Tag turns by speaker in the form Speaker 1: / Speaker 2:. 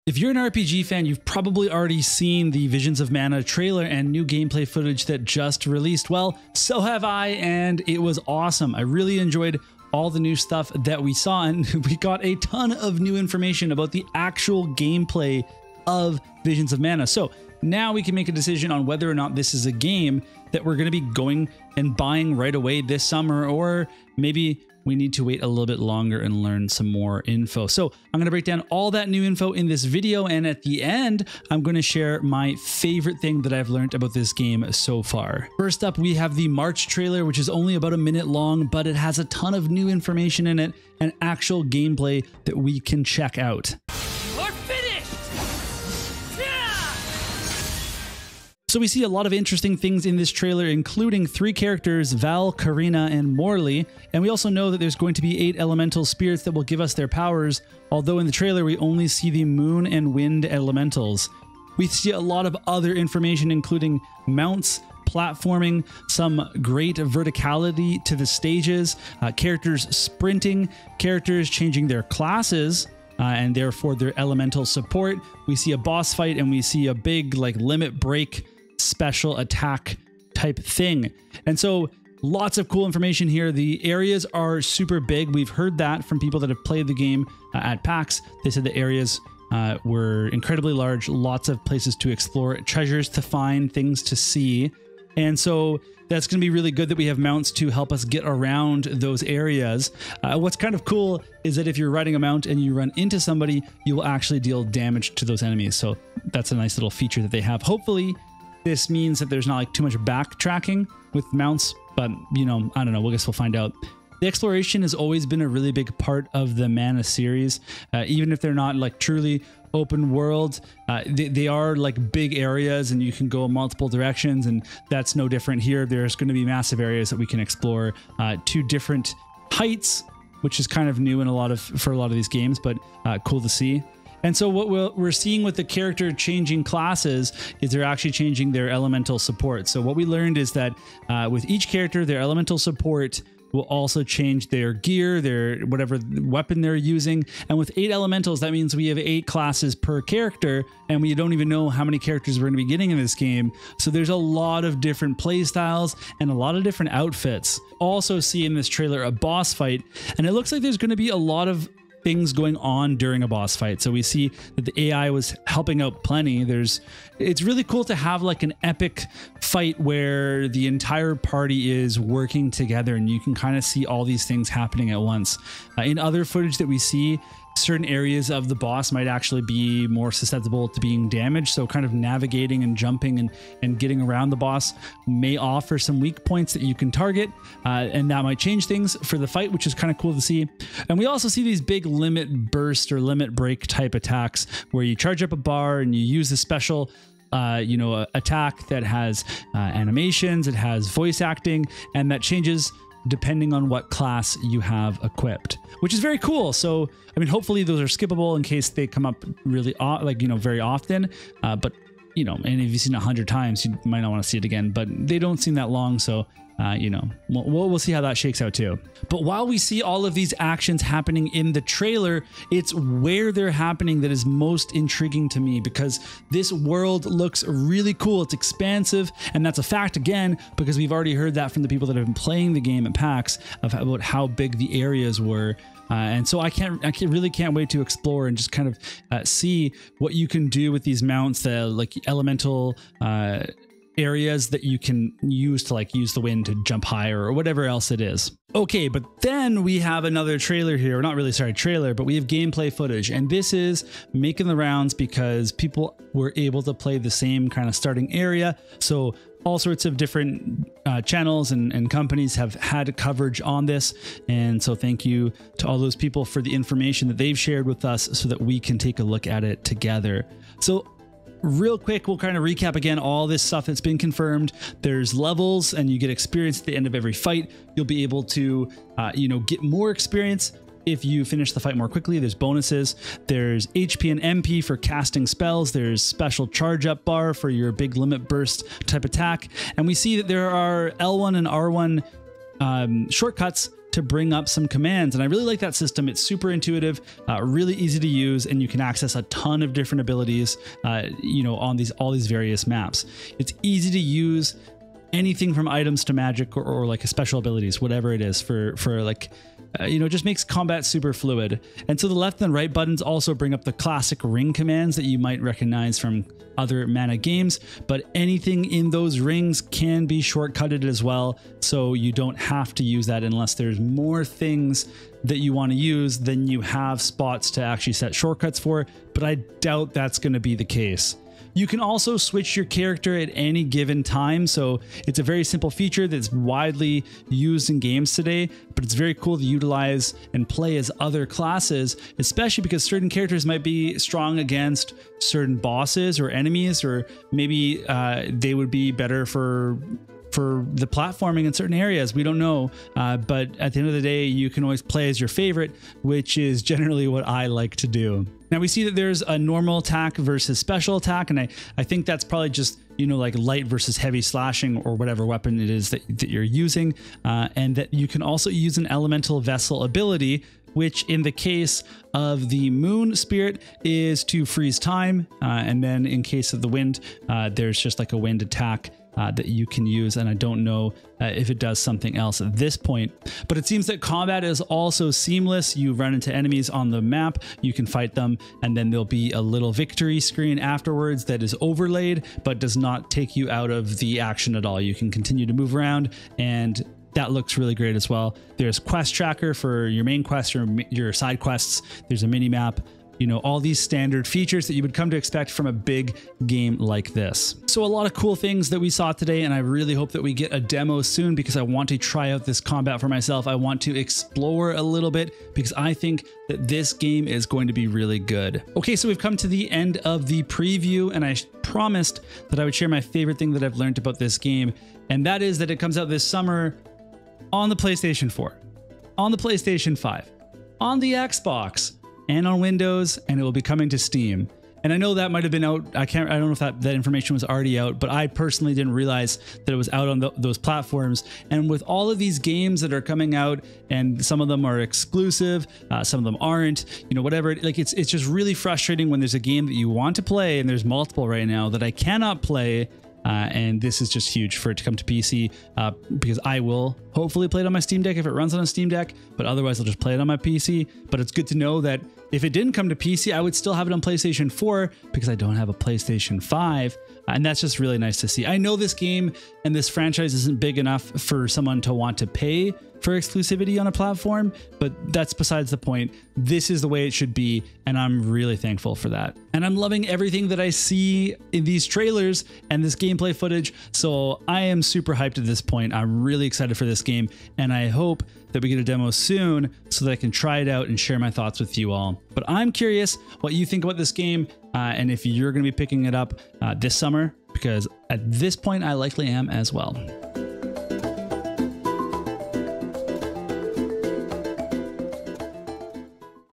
Speaker 1: If you're an RPG fan, you've probably already seen the Visions of Mana trailer and new gameplay footage that just released. Well, so have I, and it was awesome. I really enjoyed all the new stuff that we saw, and we got a ton of new information about the actual gameplay of Visions of Mana. So now we can make a decision on whether or not this is a game that we're going to be going and buying right away this summer, or maybe we need to wait a little bit longer and learn some more info. So I'm going to break down all that new info in this video, and at the end, I'm going to share my favorite thing that I've learned about this game so far. First up, we have the March trailer, which is only about a minute long, but it has a ton of new information in it and actual gameplay that we can check out. So we see a lot of interesting things in this trailer, including 3 characters, Val, Karina, and Morley. And we also know that there's going to be 8 elemental spirits that will give us their powers, although in the trailer we only see the moon and wind elementals. We see a lot of other information, including mounts, platforming, some great verticality to the stages, characters sprinting, characters changing their classes, and therefore their elemental support. We see a boss fight, and we see a big like limit break special attack type thing. And so lots of cool information here. The areas are super big. We've heard that from people that have played the game at PAX. They said the areas were incredibly large, lots of places to explore, treasures to find, things to see. And so that's going to be really good that we have mounts to help us get around those areas. What's kind of cool is that if you're riding a mount and you run into somebody, you will actually deal damage to those enemies. So that's a nice little feature that they have. Hopefully this means that there's not like too much backtracking with mounts, but you know, I don't know. I guess we'll find out. The exploration has always been a really big part of the Mana series, even if they're not like truly open world. They are like big areas and you can go multiple directions, and that's no different here. There's going to be massive areas that we can explore to different heights, which is kind of new in for a lot of these games, but cool to see. And so what we're seeing with the character changing classes is they're actually changing their elemental support. So what we learned is that with each character, their elemental support will also change their gear, their whatever weapon they're using. And with 8 elementals, that means we have 8 classes per character, and we don't even know how many characters we're going to be getting in this game. So there's a lot of different play styles and a lot of different outfits. Also see in this trailer a boss fight, and it looks like there's going to be a lot of things going on during a boss fight. So we see that the AI was helping out plenty. It's really cool to have like an epic fight where the entire party is working together and you can kind of see all these things happening at once. In other footage that we see, certain areas of the boss might actually be more susceptible to being damaged. So kind of navigating and jumping and getting around the boss may offer some weak points that you can target, and that might change things for the fight, which is kind of cool to see. And we also see these big limit burst or limit break type attacks where you charge up a bar and you use a special attack that has animations, it has voice acting, and that changes depending on what class you have equipped, which is very cool. So, I mean, hopefully those are skippable in case they come up really very often. But, you know, and if you've seen it 100 times, you might not want to see it again, but they don't seem that long. So, we'll see how that shakes out too. But while we see all of these actions happening in the trailer, it's where they're happening that is most intriguing to me, because this world looks really cool. It's expansive, and that's a fact again, because we've already heard that from the people that have been playing the game at PAX about how big the areas were. And so I really can't wait to explore and just kind of see what you can do with these mounts, the like elemental areas that you can use to use the wind to jump higher or whatever else it is. Okay, but then we have another trailer here, or not really, sorry, trailer, but we have gameplay footage, and this is making the rounds because people were able to play the same kind of starting area. So all sorts of different channels and companies have had coverage on this. And so thank you to all those people for the information that they've shared with us so that we can take a look at it together. So real quick, we'll kind of recap again all this stuff that's been confirmed. There's levels and you get experience at the end of every fight. You'll be able to, get more experience if you finish the fight more quickly. There's bonuses. There's HP and MP for casting spells. There's special charge up bar for your big limit burst type attack. And we see that there are L1 and R1 shortcuts to bring up some commands. And I really like that system. It's super intuitive, really easy to use, and you can access a ton of different abilities, you know, on all these various maps. It's easy to use. Anything from items to magic or like special abilities, whatever it is for like, you know, just makes combat super fluid. And so the left and right buttons also bring up the classic ring commands that you might recognize from other mana games, but anything in those rings can be shortcutted as well. So you don't have to use that unless there's more things that you want to use, then you have spots to actually set shortcuts for, but I doubt that's going to be the case. You can also switch your character at any given time, so it's a very simple feature that's widely used in games today, but it's very cool to utilize and play as other classes, especially because certain characters might be strong against certain bosses or enemies, or maybe they would be better for the platforming in certain areas. We don't know, but at the end of the day, you can always play as your favorite, which is generally what I like to do. Now we see that there's a normal attack versus special attack, and I think that's probably just, you know, like light versus heavy slashing or whatever weapon it is that you're using, and that you can also use an elemental vessel ability, which in the case of the moon spirit is to freeze time, and then in case of the wind, there's just like a wind attack that you can use, and I don't know if it does something else at this point. But it seems that combat is also seamless. You run into enemies on the map, you can fight them, and then there'll be a little victory screen afterwards that is overlaid, but does not take you out of the action at all. You can continue to move around, and that looks really great as well. There's quest tracker for your main quests or your side quests. There's a mini map. You know, all these standard features that you would come to expect from a big game like this. So a lot of cool things that we saw today, and I really hope that we get a demo soon because I want to try out this combat for myself. I want to explore a little bit because I think that this game is going to be really good. Okay, so we've come to the end of the preview, and I promised that I would share my favorite thing that I've learned about this game, and that is that it comes out this summer on the PlayStation 4, on the PlayStation 5, on the Xbox, and on Windows, and it will be coming to Steam. And I know that might have been out. I don't know if that information was already out, but I personally didn't realize that it was out on those platforms. And with all of these games that are coming out, and some of them are exclusive, some of them aren't, you know, whatever. Like it's just really frustrating when there's a game that you want to play, and there's multiple right now that I cannot play. And this is just huge for it to come to PC, because I will hopefully play it on my Steam Deck if it runs on a Steam Deck, but otherwise I'll just play it on my PC. But it's good to know that if it didn't come to PC, I would still have it on PlayStation 4 because I don't have a PlayStation 5. And that's just really nice to see. I know this game and this franchise isn't big enough for someone to want to pay for exclusivity on a platform, but that's besides the point. This is the way it should be, and I'm really thankful for that. And I'm loving everything that I see in these trailers and this gameplay footage, so I am super hyped at this point. I'm really excited for this game, and I hope that we get a demo soon so that I can try it out and share my thoughts with you all. But I'm curious what you think about this game, and if you're going to be picking it up this summer, because at this point I likely am as well.